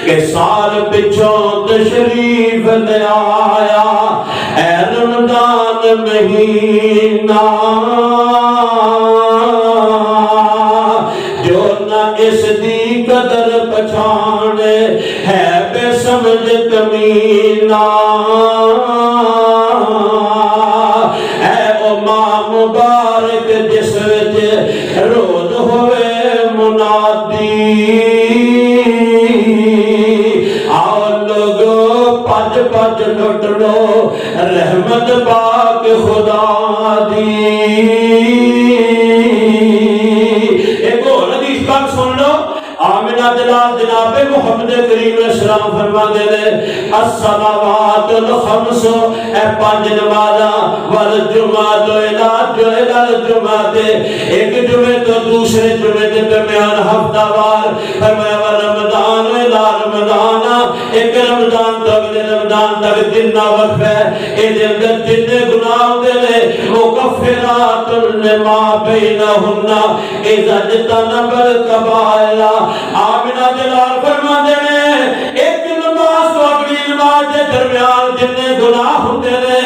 کہ سال پچھوں تشریف لے آیا اے رمضان مہینہ، جو نہ اس دی قدر پچھانے ہے بے سمجھ کمینہ۔ اے او ماہ مبارک جس وچ روز ہوئے منادی، آؤ لوگو پج پج لٹ لو رحمت پاک خدا دی۔ ایک اور حدیث پاک سن لو، آمنہ دلال جناب محمد کریم علیہ السلام فرما دے لے الصلوات الخمس، اے پانچ نمازاں والجمعۃ الى الجمعۃ، ایک جمعے تو دوسرے جمعے کے درمیان ہفتہ وار، فرمایا رمضان الى رمضان، ایک رمضان تو اگلے رمضان تک جتنا وقت ہے اے دے اندر جتنے گناہ ہوتے نے مکفرات لما بینہن اذا اجتنب الکبائر۔ آمنہ دلال فرما دینے ایک نماز تو اگلی نماز کے درمیان جتنے گناہ ہوتے نے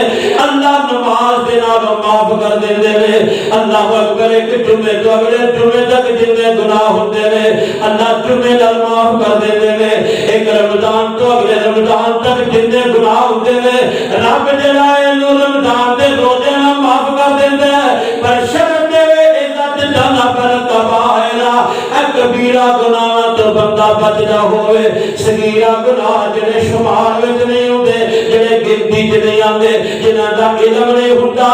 اللہ نماز دے نال معاف کر دیندے نے۔ اللہ اکبر، ایک جمعے تو اگلے جمعے تک جتنے گناہ ہوتے نے اللہ جمعے نال معاف کر دیندے نے۔ ایک رمضان تو اگلے رمضان تک جتنے گناہ ہوتے نے رب جلائے نو رمضان دے روزے نال معاف کر دیندا ہے، پر شرط دے عزت جانا پر کبائر، اے کبیرہ گناہ تو بندہ بچدا ہوئے، صغیرہ گناہ جڑے شمار وچ نہیں ہوندے، جڑے گنتی وچ نہیں آندے، جنہاں دا علم نہیں ہوندا،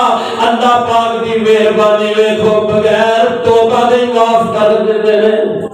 اللہ پاک دی مہربانی ویکھو بغیر توبہ دے معاف کر دیندے نے۔